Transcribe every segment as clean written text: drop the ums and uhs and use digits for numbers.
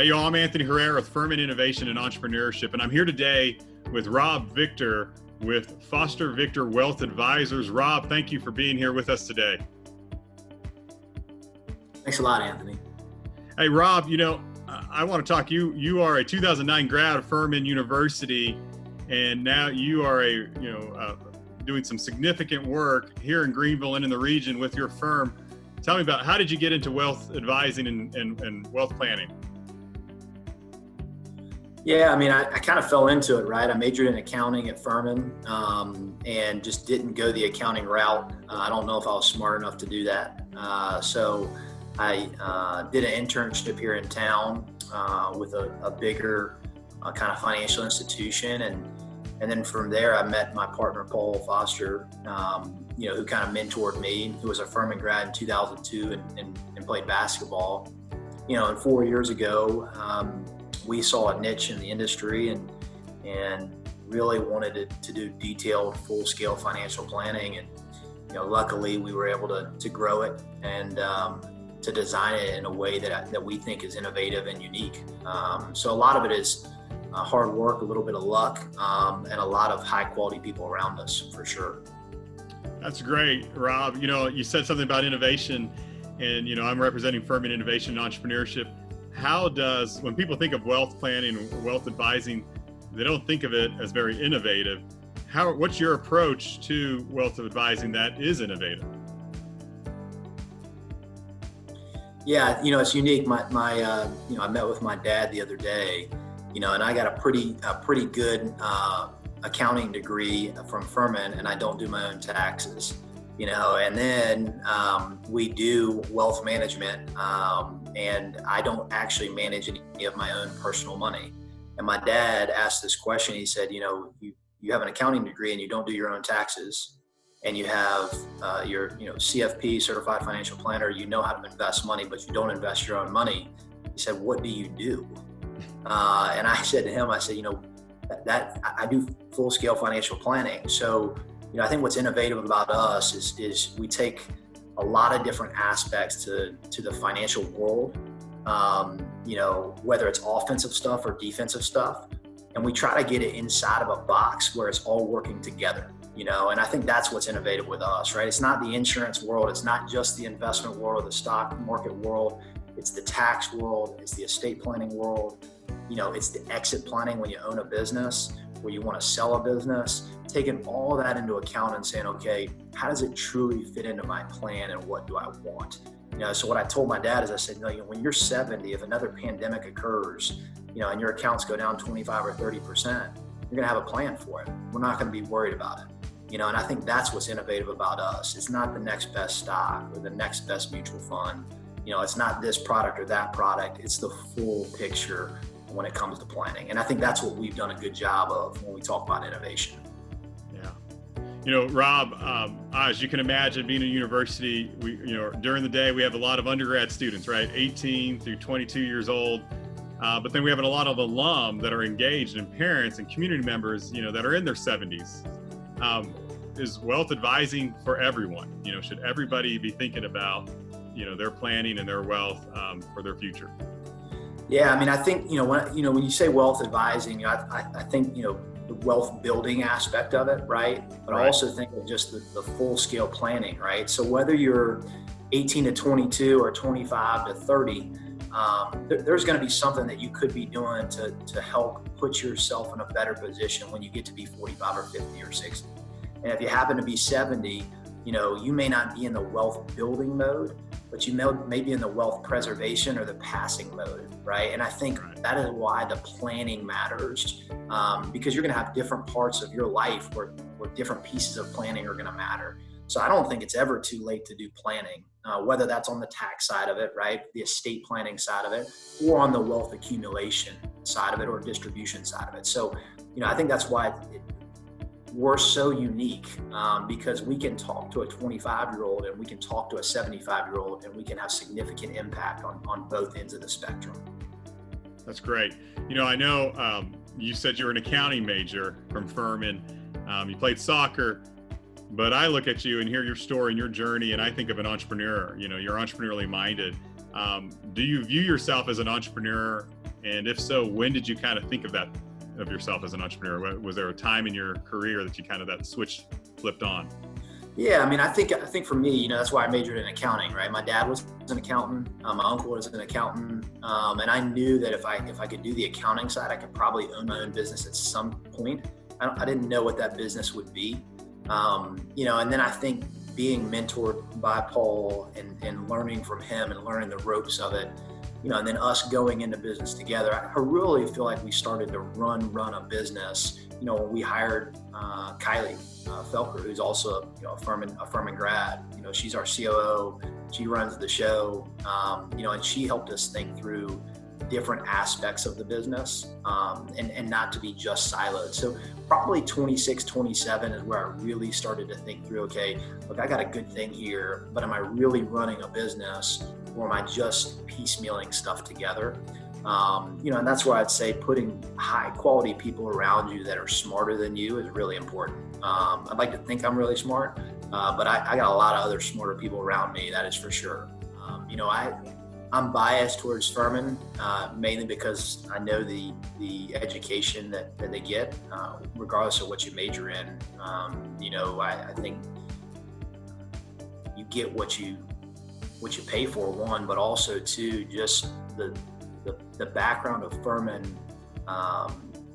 Hey, y'all, I'm Anthony Herrera with Furman Innovation and Entrepreneurship, and I'm here today with Rob Victor with Foster Victor Wealth Advisors. Rob, thank you for being here with us today. Thanks a lot, Anthony. Hey, Rob, I want to talk. You are a 2009 grad of Furman University, and now you are doing some significant work here in Greenville and in the region with your firm. Tell me about how did you get into wealth advising and wealth planning? Yeah, I kind of fell into it, right? I majored in accounting at Furman and just didn't go the accounting route. I don't know if I was smart enough to do that. So I did an internship here in town with a bigger kind of financial institution. And then from there, I met my partner, Paul Foster, who kind of mentored me, who was a Furman grad in 2002 and played basketball. And 4 years ago, we saw a niche in the industry and really wanted to do detailed, full-scale financial planning. And luckily, we were able to grow it and to design it in a way that we think is innovative and unique. So a lot of it is hard work, a little bit of luck, and a lot of high-quality people around us, for sure. That's great, Rob. You said something about innovation, and I'm representing Furman Innovation and Entrepreneurship. When people think of wealth planning or wealth advising, they don't think of it as very innovative. What's your approach to wealth advising that is innovative? Yeah, it's unique. I met with my dad the other day, and I got a pretty good accounting degree from Furman, and I don't do my own taxes. And then we do wealth management, and I don't actually manage any of my own personal money. And my dad asked this question. He said, you have an accounting degree and you don't do your own taxes, and you have your CFP, Certified Financial Planner, you know how to invest money, but you don't invest your own money. He said, what do you do? And I said to him, that I do full-scale financial planning. So I think what's innovative about us is we take a lot of different aspects to the financial world, whether it's offensive stuff or defensive stuff, and we try to get it inside of a box where it's all working together, and I think that's what's innovative with us, right? It's not the insurance world. It's not just the investment world or the stock market world. It's the tax world. It's the estate planning world. It's the exit planning when you own a business, where you want to sell a business, taking all that into account and saying, okay, how does it truly fit into my plan and what do I want? So what I told my dad is I said, when you're 70, if another pandemic occurs, and your accounts go down 25 or 30%, you're going to have a plan for it. We're not going to be worried about it. And I think that's what's innovative about us. It's not the next best stock or the next best mutual fund. It's not this product or that product. It's the full picture when it comes to planning. And I think that's what we've done a good job of when we talk about innovation. Yeah. Rob, as you can imagine, being a university, during the day, we have a lot of undergrad students, right? 18 through 22 years old. But then we have a lot of alum that are engaged, and parents and community members, that are in their 70s. Is wealth advising for everyone? Should everybody be thinking about, their planning and their wealth for their future? Yeah, I think, when you say wealth advising, I think, the wealth building aspect of it, right? But I also think of just the full scale planning, right? So whether you're 18 to 22 or 25 to 30, there's going to be something that you could be doing to help put yourself in a better position when you get to be 45 or 50 or 60. And if you happen to be 70, you may not be in the wealth building mode, but you may be in the wealth preservation or the passing mode, right? And I think that is why the planning matters, because you're going to have different parts of your life where different pieces of planning are going to matter. So I don't think it's ever too late to do planning, whether that's on the tax side of it, right? The estate planning side of it, or on the wealth accumulation side of it, or distribution side of it. So, I think that's why we're so unique, because we can talk to a 25-year-old and we can talk to a 75-year-old and we can have significant impact on both ends of the spectrum. That's great. I know you said you're an accounting major from Furman. You played soccer, but I look at you and hear your story and your journey, and I think of an entrepreneur. You're entrepreneurially minded. Do you view yourself as an entrepreneur And if so, when did you kind of think of that, of yourself as an entrepreneur? Was there a time in your career that you kind of, that switch flipped on? Yeah, I mean, I think for me, that's why I majored in accounting, right? My dad was an accountant, my uncle was an accountant, and I knew that if I could do the accounting side, I could probably own my own business at some point. I didn't know what that business would be, and then I think being mentored by Paul and learning from him and learning the ropes of it, and then us going into business together, I really feel like we started to run a business. When we hired Kylie Felker, who's also a Furman grad. She's our COO. She runs the show, and she helped us think through different aspects of the business, and not to be just siloed. So probably 26, 27 is where I really started to think through, okay, look, I got a good thing here, but am I really running a business, or am I just piecemealing stuff together? And that's where I'd say putting high quality people around you that are smarter than you is really important. I'd like to think I'm really smart, but I got a lot of other smarter people around me, that is for sure. I'm biased towards Furman, mainly because I know the education that they get, regardless of what you major in. I think you get what you pay for, one, but also two, just the background of Furman,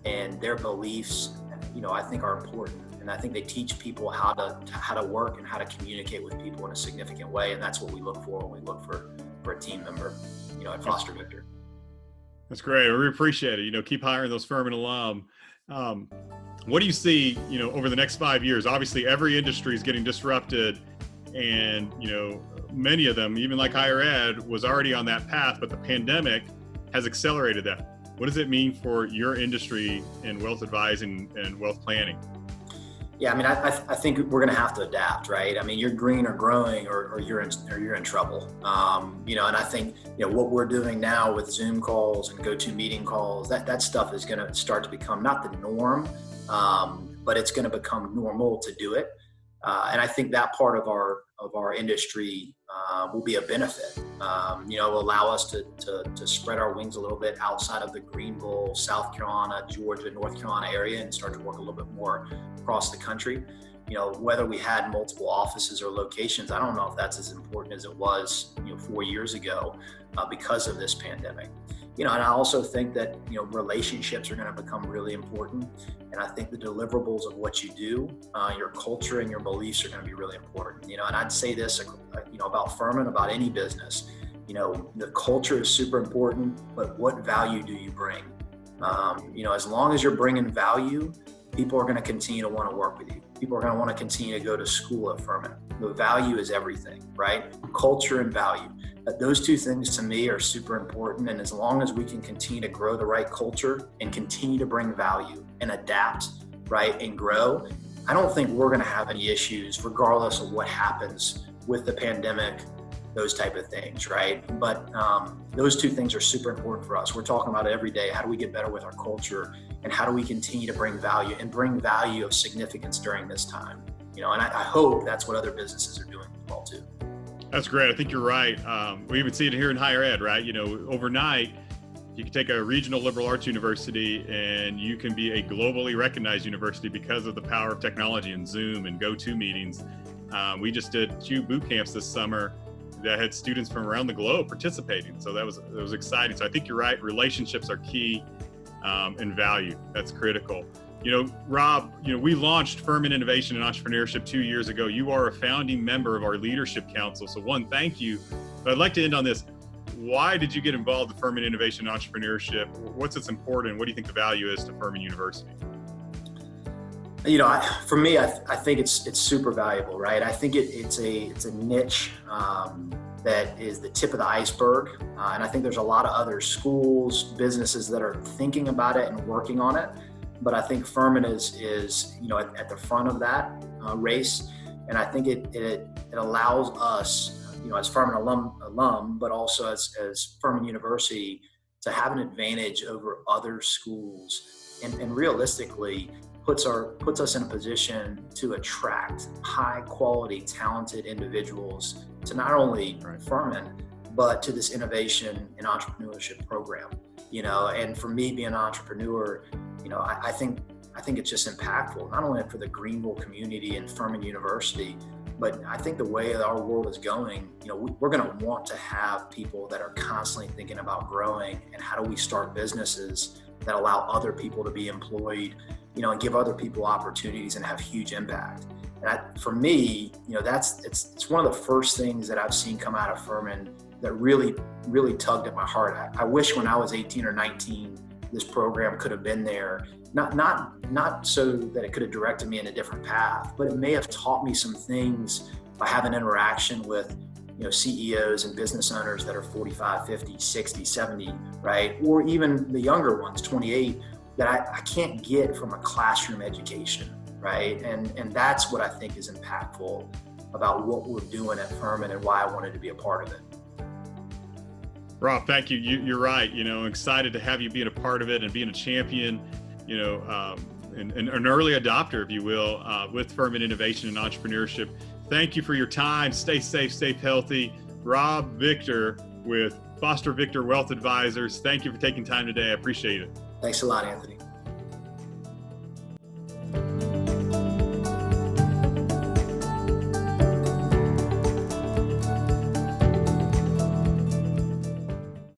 and their beliefs, I think are important. And I think they teach people how to work and how to communicate with people in a significant way. And that's what we look for when we look for a team member, at Foster Victor. That's great. We appreciate it. Keep hiring those Furman alum. What do you see, over the next 5 years? Obviously, every industry is getting disrupted, and, many of them, even like higher ed, was already on that path, but the pandemic has accelerated that. What does it mean for your industry in wealth advising and wealth planning? Yeah, I mean, I think we're going to have to adapt, right? I mean, you're green or growing, or you're in trouble. And I think what we're doing now with Zoom calls and GoToMeeting calls, that stuff is going to start to become not the norm, but it's going to become normal to do it. And I think that part of our industry will be a benefit. Will allow us to spread our wings a little bit outside of the Greenville, South Carolina, Georgia, North Carolina area, and start to work a little bit more across the country. Whether we had multiple offices or locations, I don't know if that's as important as it was 4 years ago, because of this pandemic. And I also think that relationships are going to become really important, and I think the deliverables of what you do, your culture and your beliefs are going to be really important. And I'd say this, about Furman, about any business. The culture is super important, but what value do you bring? As long as you're bringing value, people are going to continue to want to work with you. People are going to want to continue to go to school at Furman. The value is everything, right? Culture and value. Those two things to me are super important. And as long as we can continue to grow the right culture and continue to bring value and adapt, right, and grow, I don't think we're going to have any issues regardless of what happens with the pandemic, those type of things, right? But those two things are super important for us. We're talking about it every day. How do we get better with our culture, and how do we continue to bring value of significance during this time? And I hope that's what other businesses are doing as well too. That's great. I think you're right. We even see it here in higher ed, right? Overnight, you can take a regional liberal arts university and you can be a globally recognized university because of the power of technology and Zoom and GoToMeetings. We just did 2 boot camps this summer that had students from around the globe participating. So that was exciting. So I think you're right. Relationships are key, and value. That's critical. Rob, we launched Furman Innovation and Entrepreneurship 2 years ago. You are a founding member of our leadership council. So one, thank you. But I'd like to end on this. Why did you get involved in Furman Innovation and Entrepreneurship? What's its important? What do you think the value is to Furman University? For me, I think it's super valuable, right? I think it's a niche that is the tip of the iceberg. And I think there's a lot of other schools, businesses that are thinking about it and working on it. But I think Furman is at the front of that race. And I think it allows us, as Furman alum, but also as Furman University, to have an advantage over other schools, and realistically puts us in a position to attract high quality, talented individuals to not only Furman, but to this innovation and entrepreneurship program. and for me being an entrepreneur, I think it's just impactful, not only for the Greenville community and Furman University, but I think the way that our world is going, we're going to want to have people that are constantly thinking about growing and how do we start businesses that allow other people to be employed, and give other people opportunities and have huge impact. And for me, it's one of the first things that I've seen come out of Furman that really, really tugged at my heart. I wish when I was 18 or 19, this program could have been there. Not so that it could have directed me in a different path, but it may have taught me some things by having interaction with, CEOs and business owners that are 45, 50, 60, 70, right? Or even the younger ones, 28, that I can't get from a classroom education, right? And that's what I think is impactful about what we're doing at Furman and why I wanted to be a part of it. Rob, thank you. You're right. Excited to have you being a part of it and being a champion, and an early adopter, if you will, with Furman Innovation and Entrepreneurship. Thank you for your time. Stay safe, stay healthy. Rob Victor with Foster Victor Wealth Advisors. Thank you for taking time today. I appreciate it. Thanks a lot, Anthony.